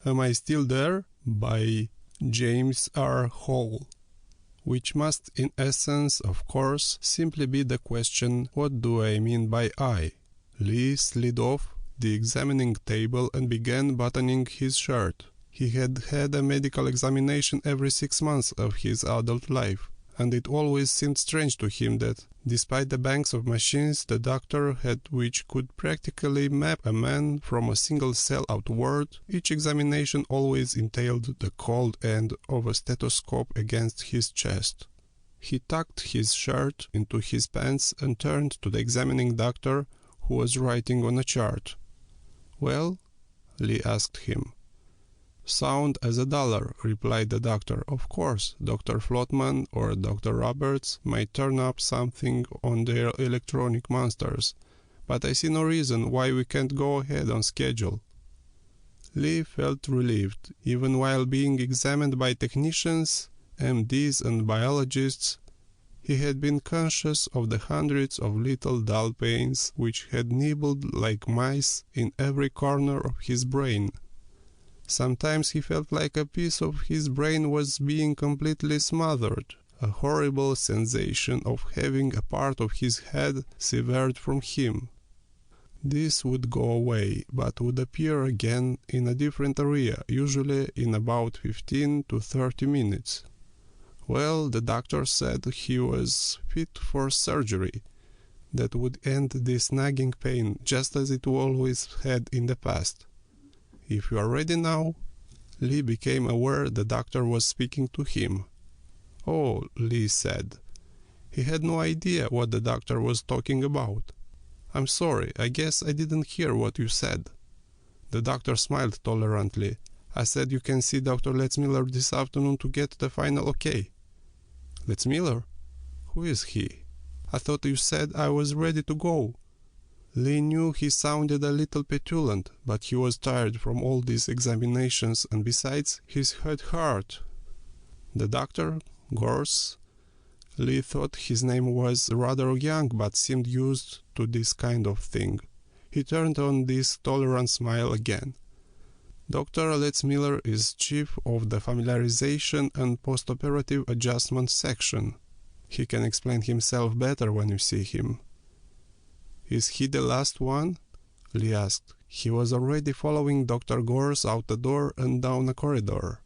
Am I Still There? By James R. Hall. Which must, in essence, of course, simply be the question, what do I mean by I? Lee slid off the examining table and began buttoning his shirt. He had had a medical examination every 6 months of his adult life, and it always seemed strange to him that, despite the banks of machines the doctor had which could practically map a man from a single cell outward, each examination always entailed the cold end of a stethoscope against his chest. He tucked his shirt into his pants and turned to the examining doctor, who was writing on a chart. "Well?" Lee asked him. "Sound as $1, replied the doctor. "Of course, Dr. Flotman or Dr. Roberts might turn up something on their electronic monsters, but I see no reason why we can't go ahead on schedule." Lee felt relieved. Even while being examined by technicians, MDs and biologists, he had been conscious of the hundreds of little dull pains which had nibbled like mice in every corner of his brain. Sometimes he felt like a piece of his brain was being completely smothered, a horrible sensation of having a part of his head severed from him. This would go away, but would appear again in a different area, usually in about 15 to 30 minutes. Well, the doctor said he was fit for surgery that would end this nagging pain, just as it always had in the past. "If you are ready now." Lee became aware the doctor was speaking to him. "Oh," Lee said. He had no idea what the doctor was talking about. "I'm sorry, I guess I didn't hear what you said." The doctor smiled tolerantly. "I said you can see Dr. Letzmiller this afternoon to get the final okay." "Letzmiller? Who is he? I thought you said I was ready to go." Lee knew he sounded a little petulant, but he was tired from all these examinations, and besides, his head hurt. The doctor, Gorse, Lee thought his name was rather young, but seemed used to this kind of thing. He turned on this tolerant smile again. "Dr. Letzmiller is chief of the familiarization and postoperative adjustment section. He can explain himself better when you see him." "Is he the last one?" Lee asked. He was already following Dr. Gorse out the door and down a corridor.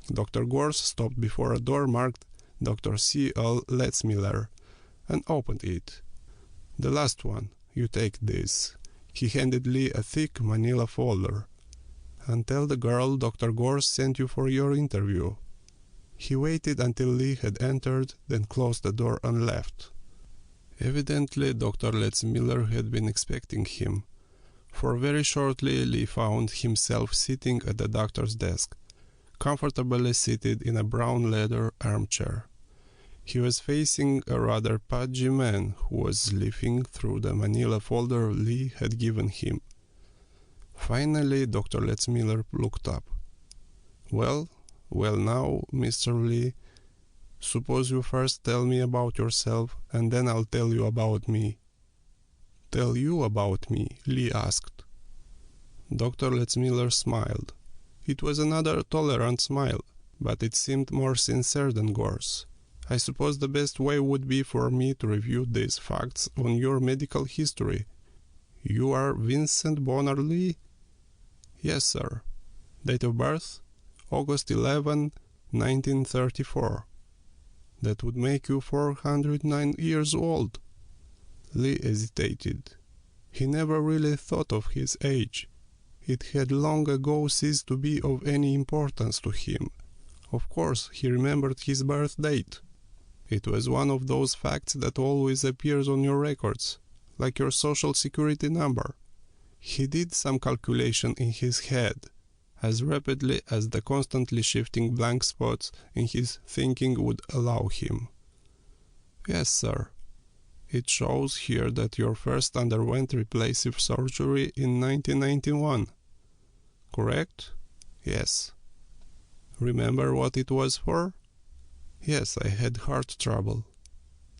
Dr. Gorse stopped before a door marked Dr. C. L. Letzmiller and opened it. "The last one. You take this." He handed Lee a thick manila folder. "And tell the girl Dr. Gorse sent you for your interview." He waited until Lee had entered, then closed the door and left. Evidently, Dr. Letzmiller had been expecting him, for very shortly Lee found himself sitting at the doctor's desk, comfortably seated in a brown leather armchair. He was facing a rather pudgy man who was leafing through the manila folder Lee had given him. Finally, Dr. Letzmiller looked up. Well now, Mr. Lee, suppose you first tell me about yourself, and then I'll tell you about me." "Tell you about me?" Lee asked. Dr. Letzmiller smiled. It was another tolerant smile, but it seemed more sincere than Gorse. "I suppose the best way would be for me to review these facts on your medical history. You are Vincent Bonner Lee?" "Yes, sir." "Date of birth?" "August 11, 1934. "That would make you 409 years old." Lee hesitated. He never really thought of his age. It had long ago ceased to be of any importance to him. Of course, he remembered his birth date. It was one of those facts that always appears on your records, like your social security number. He did some calculation in his head, as rapidly as the constantly shifting blank spots in his thinking would allow him. "Yes, sir. It shows here that you first underwent replacive surgery in 1991. Correct?" "Yes." "Remember what it was for?" "Yes, I had heart trouble.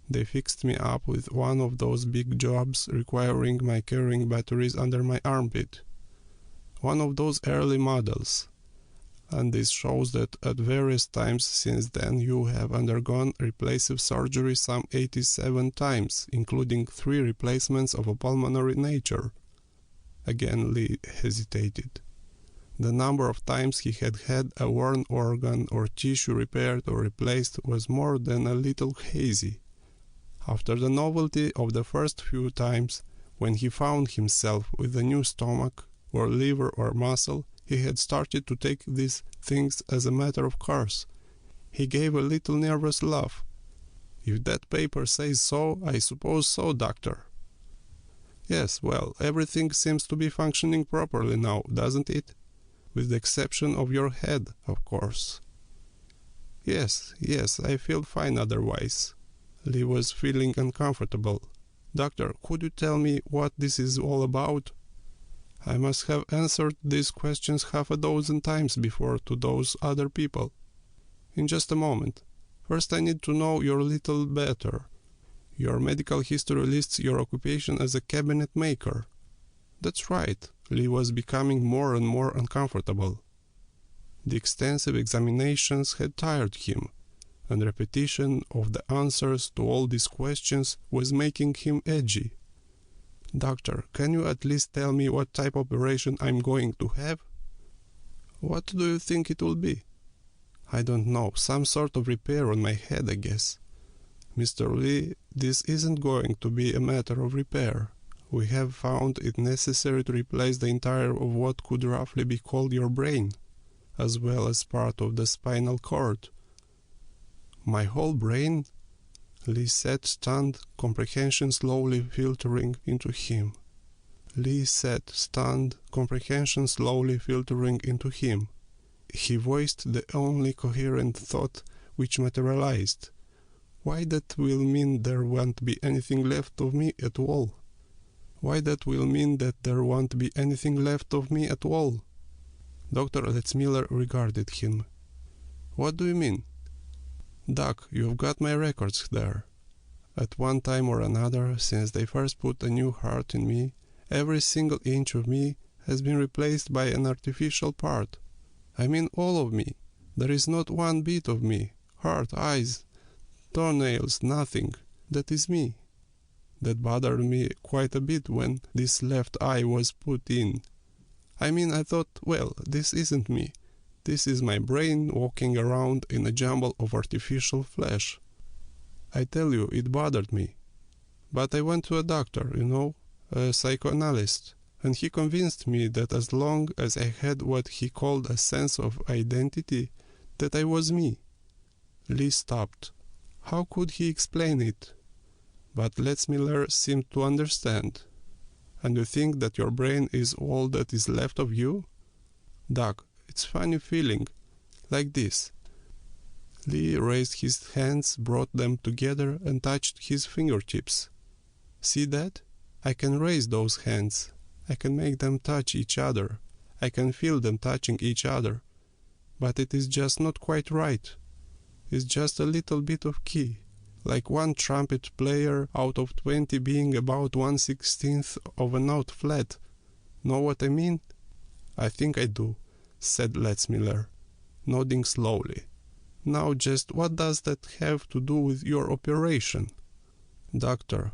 They fixed me up with one of those big jobs requiring my carrying batteries under my armpit. One of those early models. and this shows that at various times since then you have undergone replacive surgery some 87 times, including 3 replacements of a pulmonary nature. Again Lee hesitated. The number of times he had had a worn organ or tissue repaired or replaced was more than a little hazy. After the novelty of the first few times, when he found himself with a new stomach, or liver or muscle, he had started to take these things as a matter of course. He gave a little nervous laugh. "If that paper says so, I suppose so, doctor." "Yes, well, everything seems to be functioning properly now, doesn't it? With the exception of your head, of course." Yes, I feel fine otherwise." Lee was feeling uncomfortable. "Doctor, could you tell me what this is all about? I must have answered these questions half a dozen times before to those other people." "In just a moment. First I need to know you a little better. Your medical history lists your occupation as a cabinet maker." "That's right." Lee was becoming more and more uncomfortable. The extensive examinations had tired him, and repetition of the answers to all these questions was making him edgy. "Doctor, can you at least tell me what type of operation I'm going to have?" "What do you think it will be?" "I don't know, some sort of repair on my head, I guess." "Mr. Lee, this isn't going to be a matter of repair. We have found it necessary to replace the entire of what could roughly be called your brain, as well as part of the spinal cord." "My whole brain?" Lee sat stunned, comprehension slowly filtering into him. He voiced the only coherent thought which materialized. "Why, that will mean there won't be anything left of me at all." "Why, that will mean that there won't be anything left of me at all." Dr. Letzmiller regarded him. "What do you mean?" "Doc, you've got my records there. At one time or another, since they first put a new heart in me, every single inch of me has been replaced by an artificial part. I mean all of me. There is not one bit of me, heart, eyes, toenails, nothing. That is me. That bothered me quite a bit when this left eye was put in. I mean, I thought, well, this isn't me. This is my brain walking around in a jumble of artificial flesh. I tell you, it bothered me. But I went to a doctor, a psychoanalyst, and he convinced me that as long as I had what he called a sense of identity, that I was me." Lee stopped. How could he explain it? But Letzmiller seemed to understand. "And you think that your brain is all that is left of you?" "Doc, it's funny feeling. Like this." Lee raised his hands, brought them together, and touched his fingertips. "See that? I can raise those hands. I can make them touch each other. I can feel them touching each other. But it is just not quite right. It's just a little bit of key. Like one trumpet player out of 20 being about 1/16 of a note flat. Know what I mean?" "I think I do," said Letzmiller, nodding slowly. "Now just what does that have to do with your operation?" "Doctor,"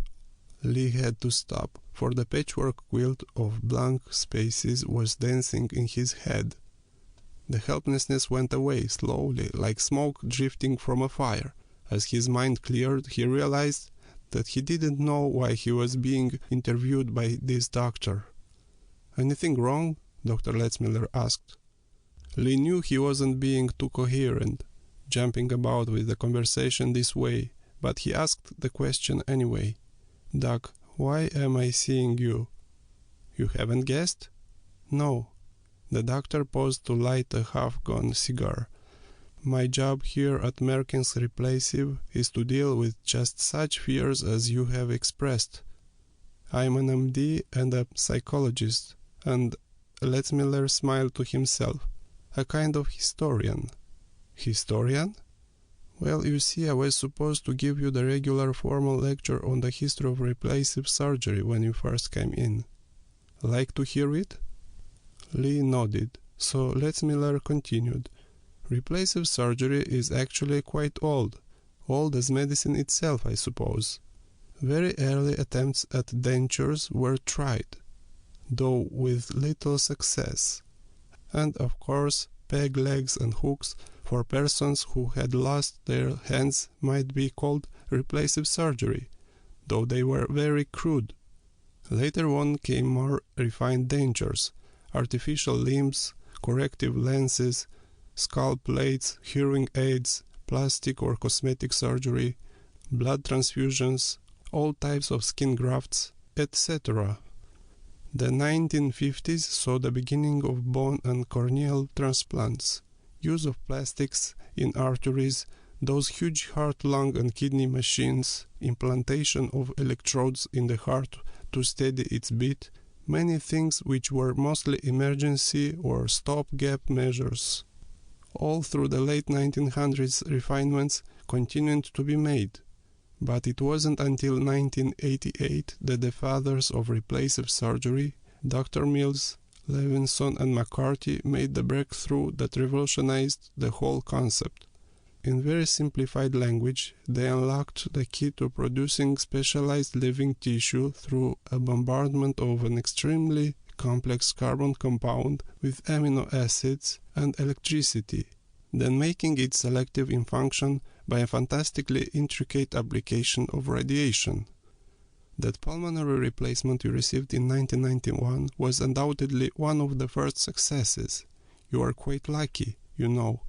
Lee had to stop, for the patchwork quilt of blank spaces was dancing in his head. The helplessness went away slowly, like smoke drifting from a fire. As his mind cleared, he realized that he didn't know why he was being interviewed by this doctor. "Anything wrong?" Dr. Letzmiller asked. Lee knew he wasn't being too coherent, jumping about with the conversation this way, but he asked the question anyway. "Doc, why am I seeing you?" "You haven't guessed?" "No." The doctor paused to light a half-gone cigar. "My job here at Merkin's Replacive is to deal with just such fears as you have expressed. I'm an MD and a psychologist, and," Letzmiller smiled to himself, "a kind of historian." "Historian?" "Well, you see, I was supposed to give you the regular formal lecture on the history of replacive surgery when you first came in. Like to hear it?" Lee nodded, So Letzmiller continued, replacive surgery is actually quite old as medicine itself, I suppose. Very early attempts at dentures were tried, though with little success. And of course, peg legs and hooks for persons who had lost their hands might be called replacive surgery, though they were very crude. Later on came more refined dentures, artificial limbs, corrective lenses, skull plates, hearing aids, plastic or cosmetic surgery, blood transfusions, all types of skin grafts, etc. The 1950s saw the beginning of bone and corneal transplants, use of plastics in arteries, those huge heart, lung and kidney machines, implantation of electrodes in the heart to steady its beat, many things which were mostly emergency or stopgap measures. All through the late 1900s refinements continued to be made, but it wasn't until 1988 that the fathers of replacive surgery, Dr. Mills, Levinson and McCarthy, made the breakthrough that revolutionized the whole concept. In very simplified language, they unlocked the key to producing specialized living tissue through a bombardment of an extremely complex carbon compound with amino acids and electricity, then making it selective in function by a fantastically intricate application of radiation. That pulmonary replacement you received in 1991 was undoubtedly one of the first successes. You are quite lucky, you know.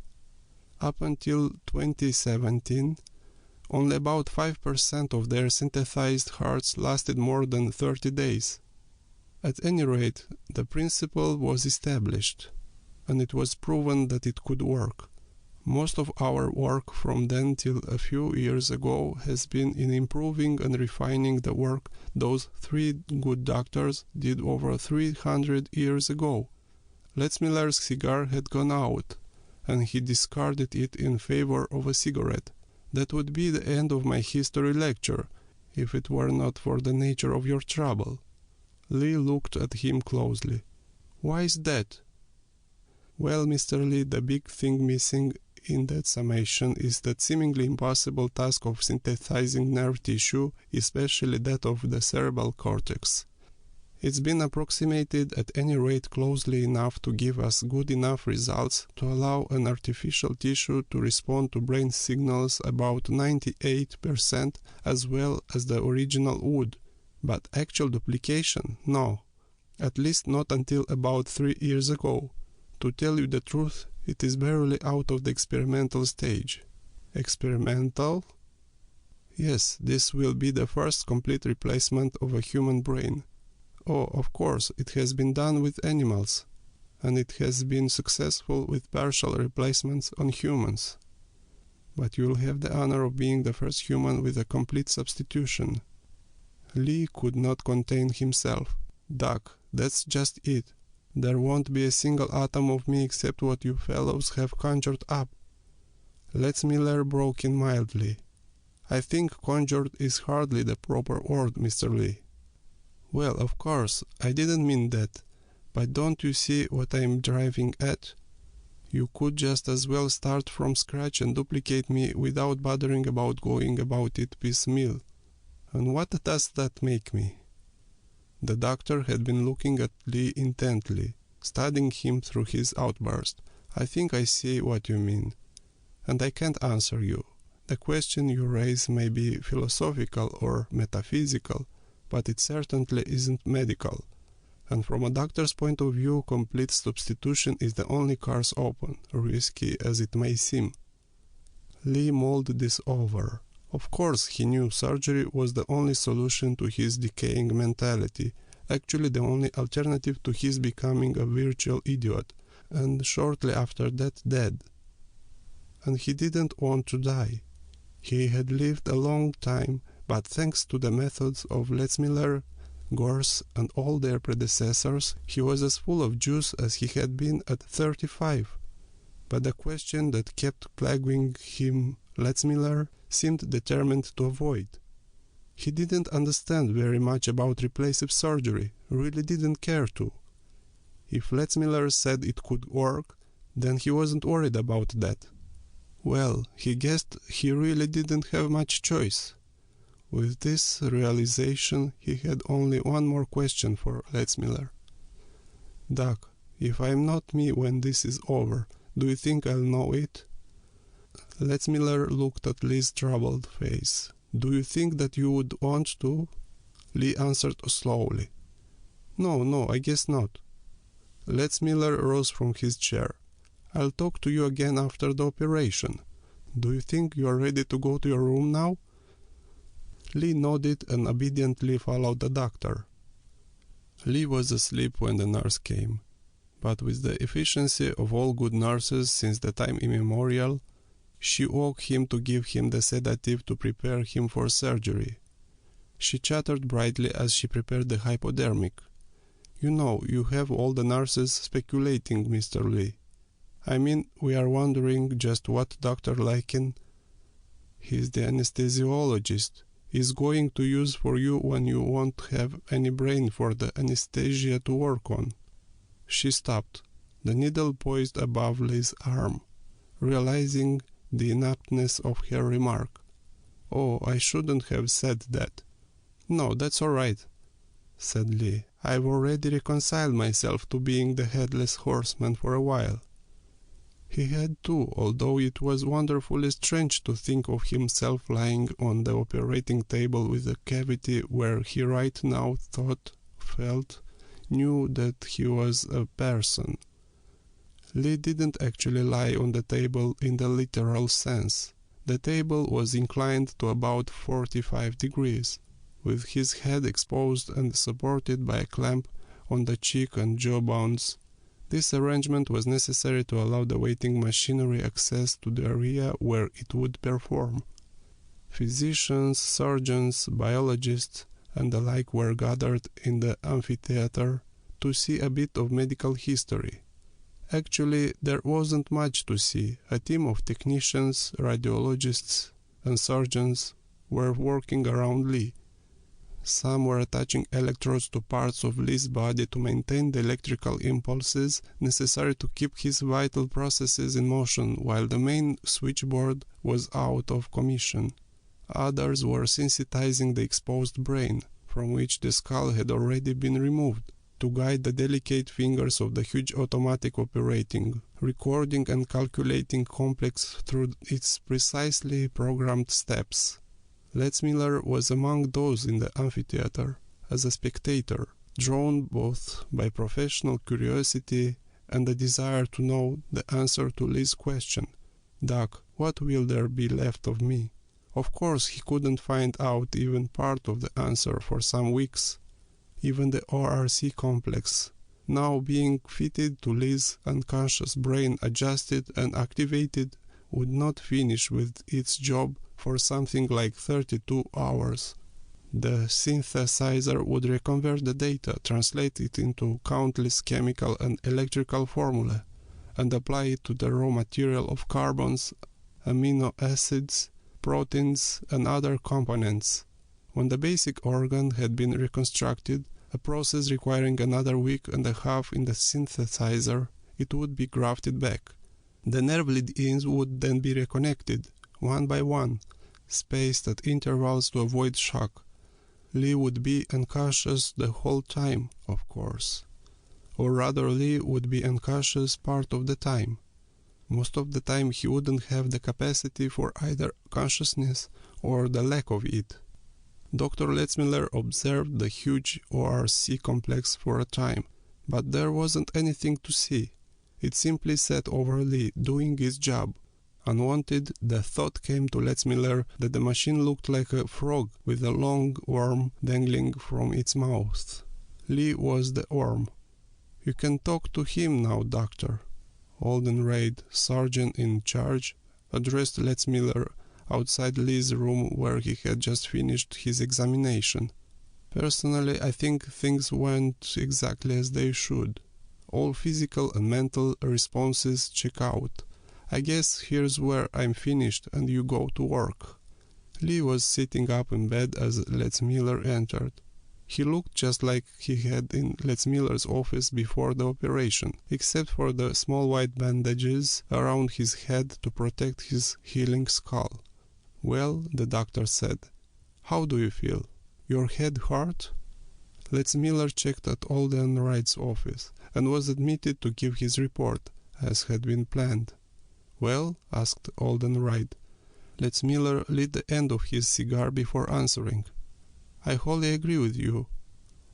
Up until 2017, only about 5% of their synthesized hearts lasted more than 30 days. At any rate, the principle was established, and it was proven that it could work. Most of our work from then till a few years ago has been in improving and refining the work those three good doctors did over 300 years ago. Letzmiller's cigar had gone out, and he discarded it in favor of a cigarette. That would be the end of my history lecture, if it were not for the nature of your trouble. Lee looked at him closely. Why is that? Well, Mr. Lee, the big thing missing in that summation is that seemingly impossible task of synthesizing nerve tissue, especially that of the cerebral cortex. It's been approximated at any rate closely enough to give us good enough results to allow an artificial tissue to respond to brain signals about 98% as well as the original would. But actual duplication? No. At least not until about 3 years ago. To tell you the truth, it is barely out of the experimental stage. Experimental? Yes, this will be the first complete replacement of a human brain. Oh, of course, it has been done with animals, and it has been successful with partial replacements on humans. But you will have the honor of being the first human with a complete substitution. Lee could not contain himself. Doc, that's just it. There won't be a single atom of me except what you fellows have conjured up. Letzmiller broke in mildly. I think conjured is hardly the proper word, Mr. Lee. Well, of course, I didn't mean that, but don't you see what I'm driving at? You could just as well start from scratch and duplicate me without bothering about going about it piecemeal. And what does that make me? The doctor had been looking at Lee intently, studying him through his outburst. I think I see what you mean. And I can't answer you. The question you raise may be philosophical or metaphysical, but it certainly isn't medical. And from a doctor's point of view, complete substitution is the only course open, risky as it may seem. Lee mulled this over. Of course, he knew surgery was the only solution to his decaying mentality, actually the only alternative to his becoming a virtual idiot, and shortly after that dead. And he didn't want to die. He had lived a long time, but thanks to the methods of Letzmiller, Gorse, and all their predecessors, he was as full of juice as he had been at 35. But the question that kept plaguing him, Letzmiller seemed determined to avoid. He didn't understand very much about replacive surgery, really didn't care to. If Letzmiller said it could work, then he wasn't worried about that. Well, he guessed he really didn't have much choice. With this realization, he had only one more question for Letzmiller. "Doc, if I'm not me when this is over, do you think I'll know it?" Letzmiller looked at Lee's troubled face. "Do you think that you would want to?" Lee answered slowly. No, I guess not." Letzmiller rose from his chair. "I'll talk to you again after the operation. Do you think you are ready to go to your room now?" Lee nodded and obediently followed the doctor. Lee was asleep when the nurse came, but with the efficiency of all good nurses since the time immemorial, she woke him to give him the sedative to prepare him for surgery. She chattered brightly as she prepared the hypodermic. "You know, you have all the nurses speculating, Mr. Lee. I mean, we are wondering just what Dr. Lykin, he's the anesthesiologist, is going to use for you when you won't have any brain for the anesthesia to work on." She stopped, the needle poised above Lee's arm, realizing the inaptness of her remark. "Oh, I shouldn't have said that." "No, that's all right," said Lee. "I've already reconciled myself to being the headless horseman for a while." He had too, although it was wonderfully strange to think of himself lying on the operating table with a cavity where he right now thought, felt, knew that he was a person. Lee didn't actually lie on the table in the literal sense. The table was inclined to about 45 degrees, with his head exposed and supported by a clamp on the cheek and jawbones. This arrangement was necessary to allow the waiting machinery access to the area where it would perform. Physicians, surgeons, biologists, and the like were gathered in the amphitheater to see a bit of medical history. Actually, there wasn't much to see. A team of technicians, radiologists, and surgeons were working around Lee. Some were attaching electrodes to parts of Lee's body to maintain the electrical impulses necessary to keep his vital processes in motion while the main switchboard was out of commission. Others were sensitizing the exposed brain, from which the skull had already been removed, to guide the delicate fingers of the huge automatic operating, recording and calculating complex through its precisely programmed steps. Letzmiller was among those in the amphitheater, as a spectator, drawn both by professional curiosity and the desire to know the answer to Lee's question, "Doc, what will there be left of me?" Of course, he couldn't find out even part of the answer for some weeks. Even the ORC complex, now being fitted to Lee's unconscious brain adjusted and activated, would not finish with its job for something like 32 hours. The synthesizer would reconvert the data, translate it into countless chemical and electrical formulae, and apply it to the raw material of carbons, amino acids, proteins, and other components. When the basic organ had been reconstructed, a process requiring another week and a half in the synthesizer, it would be grafted back. The nerve lead-ins would then be reconnected, one by one, spaced at intervals to avoid shock. Lee would be unconscious the whole time, of course. Or rather, Lee would be unconscious part of the time. Most of the time he wouldn't have the capacity for either consciousness or the lack of it. Dr. Letzmiller observed the huge ORC complex for a time, but there wasn't anything to see. It simply sat over Lee, doing its job. Unwanted, the thought came to Letzmiller that the machine looked like a frog with a long worm dangling from its mouth. Lee was the worm. "You can talk to him now, doctor." Alden Reid, sergeant in charge, addressed Letzmiller outside Lee's room where he had just finished his examination. "Personally, I think things went exactly as they should. All physical and mental responses check out. I guess here's where I'm finished and you go to work." Lee was sitting up in bed as Letzmiller entered. He looked just like he had in Letzmiller's office before the operation, except for the small white bandages around his head to protect his healing skull. "Well," the doctor said, "how do you feel? Your head hurt?" Letzmiller checked at Alden Wright's office and was admitted to give his report, as had been planned. "Well?" asked Alden Wright. Letzmiller lit the end of his cigar before answering. "I wholly agree with you.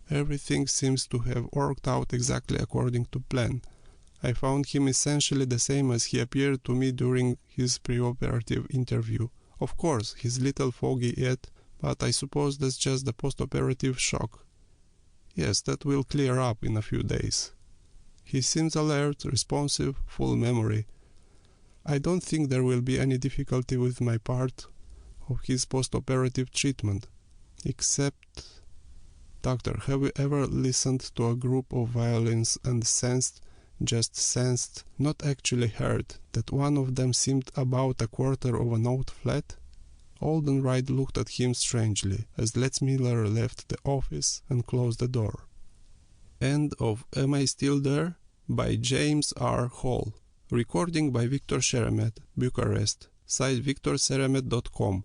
Everything seems to have worked out exactly according to plan. I found him essentially the same as he appeared to me during his preoperative interview. Of course, he's a little foggy yet, but I suppose that's just the postoperative shock. Yes, that will clear up in a few days. He seems alert, responsive, full memory. I don't think there will be any difficulty with my part of his postoperative treatment. Except... Doctor, have you ever listened to a group of violins and sensed, just sensed, not actually heard, that one of them seemed about a quarter of a note flat?" Alden Wright looked at him strangely as Letzmiller left the office and closed the door. End of Am I Still There? By James R. Hall. Recording by Victor Sheremet, Bucharest. Site victorseremet.com.